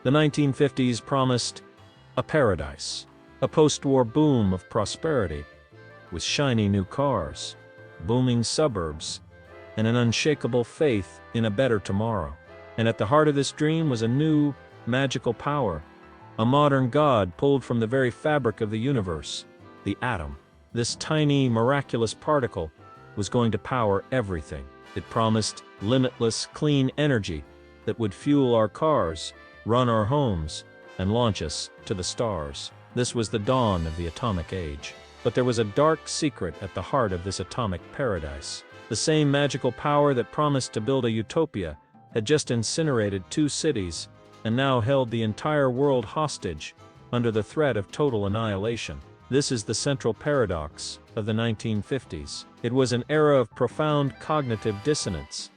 The 1950s promised a paradise, a post-war boom of prosperity, with shiny new cars, booming suburbs, and an unshakable faith in a better tomorrow. And at the heart of this dream was a new, magical power, a modern god pulled from the very fabric of the universe, the atom. This tiny, miraculous particle was going to power everything. It promised limitless, clean energy that would fuel our cars, run our homes, and launch us to the stars. This was the dawn of the atomic age. But there was a dark secret at the heart of this atomic paradise. The same magical power that promised to build a utopia had just incinerated 2 cities and now held the entire world hostage under the threat of total annihilation. This is the central paradox of the 1950s. It was an era of profound cognitive dissonance,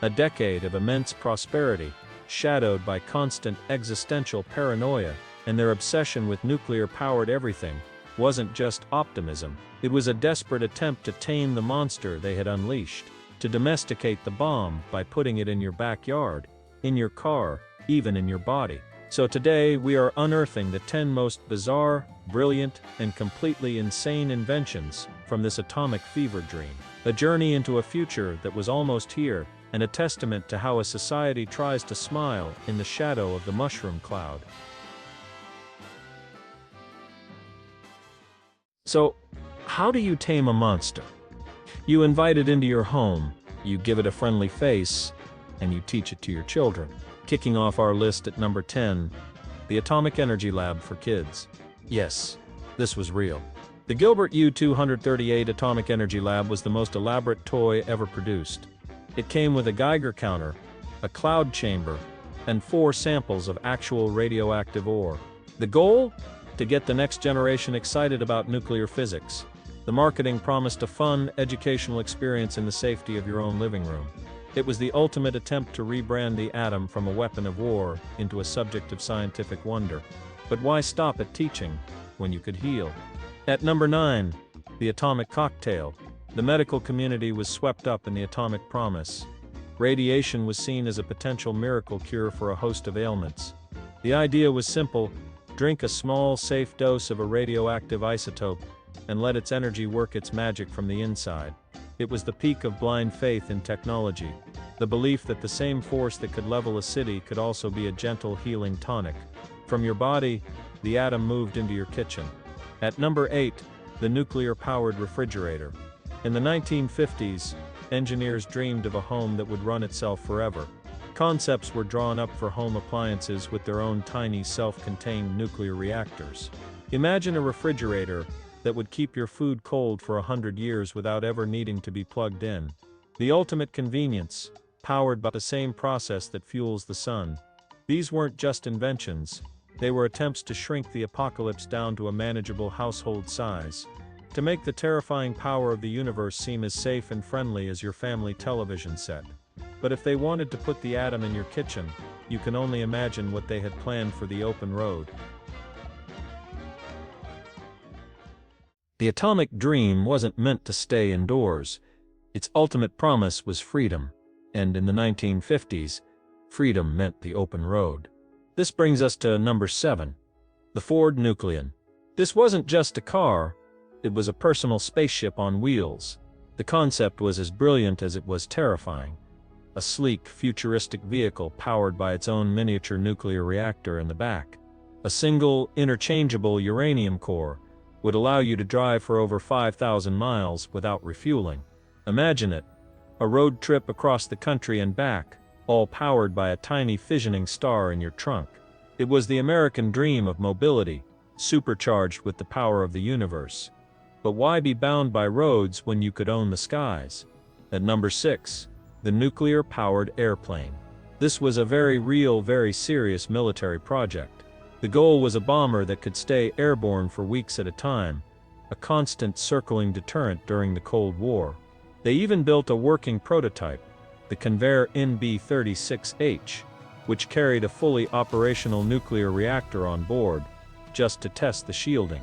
a decade of immense prosperity, shadowed by constant existential paranoia, and their obsession with nuclear-powered everything wasn't just optimism. It was a desperate attempt to tame the monster they had unleashed, to domesticate the bomb by putting it in your backyard, in your car, even in your body. So today we are unearthing the 10 most bizarre, brilliant, and completely insane inventions from this atomic fever dream. A journey into a future that was almost here, and a testament to how a society tries to smile in the shadow of the mushroom cloud. So, how do you tame a monster? You invite it into your home, you give it a friendly face, and you teach it to your children. Kicking off our list at number 10, the Atomic Energy Lab for Kids. Yes, this was real. The Gilbert U-238 Atomic Energy Lab was the most elaborate toy ever produced. It came with a Geiger counter, a cloud chamber, and 4 samples of actual radioactive ore. The goal? To get the next generation excited about nuclear physics. The marketing promised a fun, educational experience in the safety of your own living room. It was the ultimate attempt to rebrand the atom from a weapon of war into a subject of scientific wonder. But why stop at teaching when you could heal? At number 9, the atomic cocktail. The medical community was swept up in the atomic promise. Radiation was seen as a potential miracle cure for a host of ailments. The idea was simple: drink a small, safe dose of a radioactive isotope and let its energy work its magic from the inside. It was the peak of blind faith in technology, the belief that the same force that could level a city could also be a gentle, healing tonic. From your body, the atom moved into your kitchen. At number 8, the nuclear-powered refrigerator. In the 1950s, engineers dreamed of a home that would run itself forever. Concepts were drawn up for home appliances with their own tiny self-contained nuclear reactors. Imagine a refrigerator that would keep your food cold for 100 years without ever needing to be plugged in. The ultimate convenience, powered by the same process that fuels the sun. These weren't just inventions, they were attempts to shrink the apocalypse down to a manageable household size, to make the terrifying power of the universe seem as safe and friendly as your family television set. But if they wanted to put the atom in your kitchen, you can only imagine what they had planned for the open road. The atomic dream wasn't meant to stay indoors. Its ultimate promise was freedom. And in the 1950s, freedom meant the open road. This brings us to number 7, the Ford Nucleon. This wasn't just a car, it was a personal spaceship on wheels. The concept was as brilliant as it was terrifying. A sleek, futuristic vehicle powered by its own miniature nuclear reactor in the back. A single, interchangeable uranium core would allow you to drive for over 5,000 miles without refueling. Imagine it, a road trip across the country and back, all powered by a tiny fissioning star in your trunk. It was the American dream of mobility, supercharged with the power of the universe. But why be bound by roads when you could own the skies? At number 6, the nuclear-powered airplane. This was a very real, very serious military project. The goal was a bomber that could stay airborne for weeks at a time, a constant circling deterrent during the Cold War. They even built a working prototype, the Convair NB-36H, which carried a fully operational nuclear reactor on board, just to test the shielding.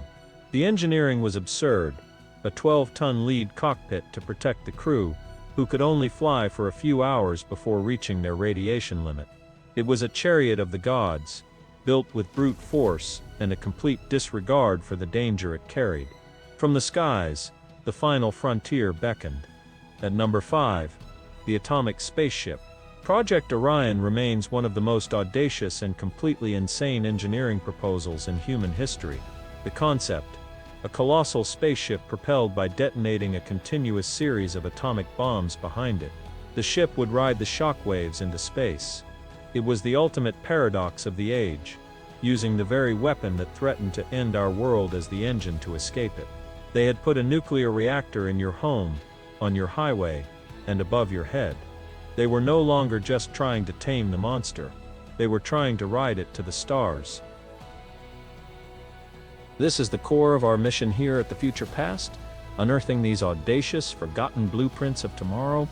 The engineering was absurd, a 12-ton lead cockpit to protect the crew, who could only fly for a few hours before reaching their radiation limit. It was a chariot of the gods, built with brute force and a complete disregard for the danger it carried. From the skies, the final frontier beckoned. At number 5, the Atomic Spaceship. Project Orion remains one of the most audacious and completely insane engineering proposals in human history. The concept, a colossal spaceship propelled by detonating a continuous series of atomic bombs behind it. The ship would ride the shockwaves into space. It was the ultimate paradox of the age, using the very weapon that threatened to end our world as the engine to escape it. They had put a nuclear reactor in your home, on your highway, and above your head. They were no longer just trying to tame the monster. They were trying to ride it to the stars. This is the core of our mission here at the Future Past, unearthing these audacious, forgotten blueprints of tomorrow.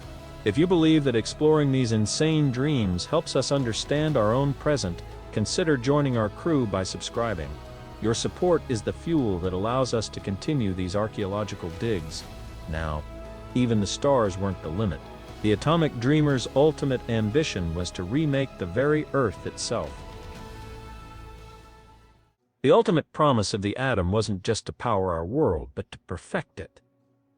If you believe that exploring these insane dreams helps us understand our own present, consider joining our crew by subscribing. Your support is the fuel that allows us to continue these archaeological digs. Now, even the stars weren't the limit. The atomic dreamer's ultimate ambition was to remake the very Earth itself. The ultimate promise of the atom wasn't just to power our world, but to perfect it.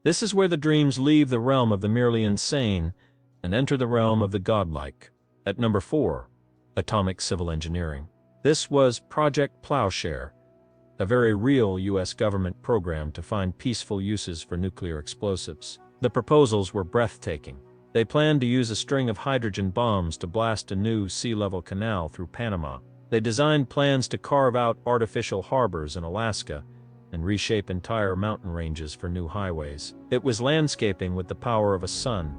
This is where the dreams leave the realm of the merely insane and enter the realm of the godlike. At number 4, Atomic Civil Engineering. This was Project Plowshare, a very real U.S. government program to find peaceful uses for nuclear explosives. The proposals were breathtaking. They planned to use a string of hydrogen bombs to blast a new sea-level canal through Panama. They designed plans to carve out artificial harbors in Alaska and reshape entire mountain ranges for new highways. It was landscaping with the power of a sun.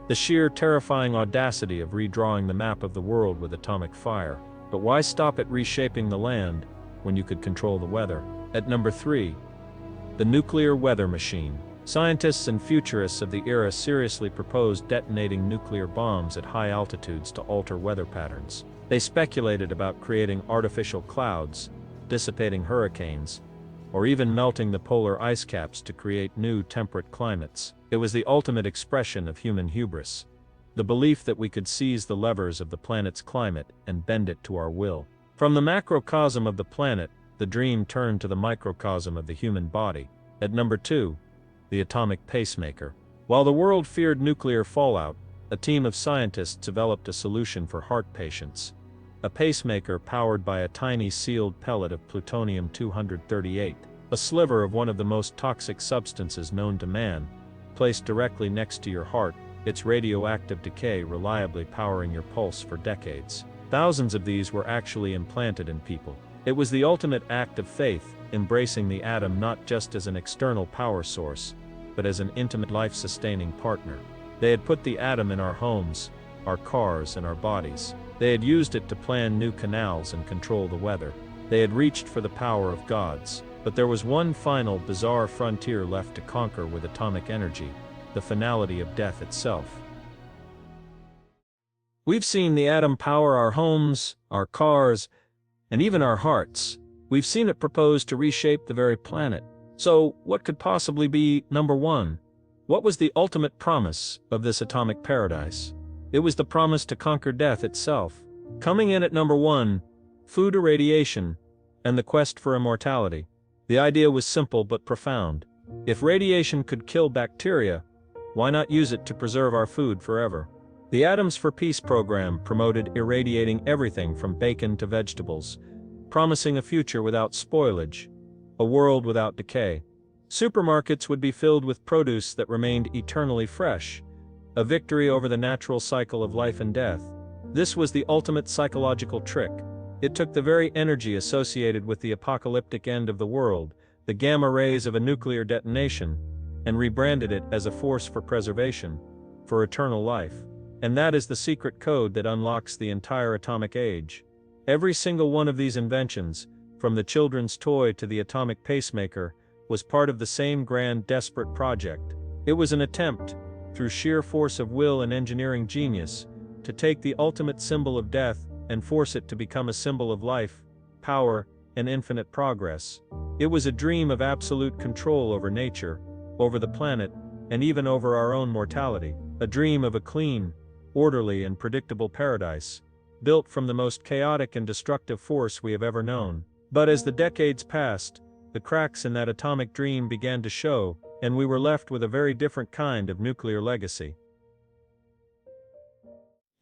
The sheer terrifying audacity of redrawing the map of the world with atomic fire. But why stop at reshaping the land when you could control the weather? At number 3, the nuclear weather machine. Scientists and futurists of the era seriously proposed detonating nuclear bombs at high altitudes to alter weather patterns. They speculated about creating artificial clouds, dissipating hurricanes, or even melting the polar ice caps to create new temperate climates. It was the ultimate expression of human hubris, the belief that we could seize the levers of the planet's climate and bend it to our will. From the macrocosm of the planet, the dream turned to the microcosm of the human body. At number 2, the Atomic Pacemaker. While the world feared nuclear fallout, a team of scientists developed a solution for heart patients. A pacemaker powered by a tiny sealed pellet of plutonium-238, a sliver of one of the most toxic substances known to man, placed directly next to your heart, its radioactive decay reliably powering your pulse for decades. Thousands of these were actually implanted in people. It was the ultimate act of faith, embracing the atom not just as an external power source, but as an intimate life-sustaining partner. They had put the atom in our homes, our cars, and our bodies. They had used it to plan new canals and control the weather. They had reached for the power of gods. But there was one final bizarre frontier left to conquer with atomic energy, the finality of death itself. We've seen the atom power our homes, our cars, and even our hearts. We've seen it propose to reshape the very planet. So, what could possibly be number 1? What was the ultimate promise of this atomic paradise? It was the promise to conquer death itself. Coming in at number 1, food irradiation and the quest for immortality. The idea was simple but profound. If radiation could kill bacteria, why not use it to preserve our food forever? The Atoms for Peace program promoted irradiating everything from bacon to vegetables, promising a future without spoilage, a world without decay. Supermarkets would be filled with produce that remained eternally fresh, a victory over the natural cycle of life and death. This was the ultimate psychological trick. It took the very energy associated with the apocalyptic end of the world, the gamma rays of a nuclear detonation, and rebranded it as a force for preservation, for eternal life. And that is the secret code that unlocks the entire atomic age. Every single one of these inventions, from the children's toy to the atomic pacemaker, was part of the same grand, desperate project. It was an attempt, through sheer force of will and engineering genius, to take the ultimate symbol of death and force it to become a symbol of life, power, and infinite progress. It was a dream of absolute control over nature, over the planet, and even over our own mortality. A dream of a clean, orderly, and predictable paradise, built from the most chaotic and destructive force we have ever known. But as the decades passed, the cracks in that atomic dream began to show, and we were left with a very different kind of nuclear legacy.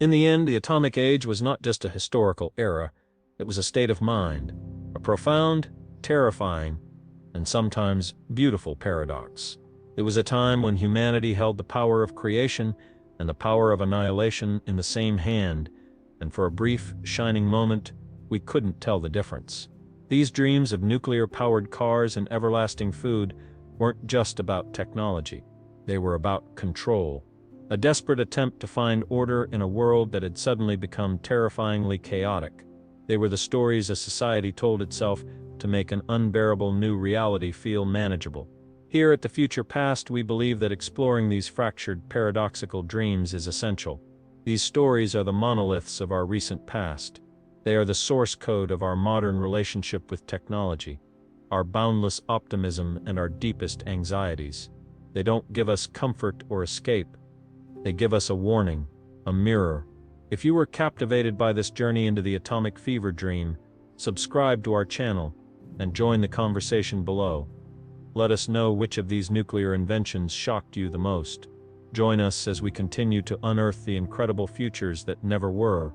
In the end, the atomic age was not just a historical era, it was a state of mind, a profound, terrifying, and sometimes beautiful paradox. It was a time when humanity held the power of creation and the power of annihilation in the same hand, and for a brief, shining moment, we couldn't tell the difference. These dreams of nuclear-powered cars and everlasting food weren't just about technology. They were about control. A desperate attempt to find order in a world that had suddenly become terrifyingly chaotic. They were the stories a society told itself to make an unbearable new reality feel manageable. Here at the Future Past, we believe that exploring these fractured, paradoxical dreams is essential. These stories are the monoliths of our recent past. They are the source code of our modern relationship with technology, our boundless optimism and our deepest anxieties. They don't give us comfort or escape. They give us a warning, a mirror. If you were captivated by this journey into the atomic fever dream, subscribe to our channel and join the conversation below. Let us know which of these nuclear inventions shocked you the most. Join us as we continue to unearth the incredible futures that never were.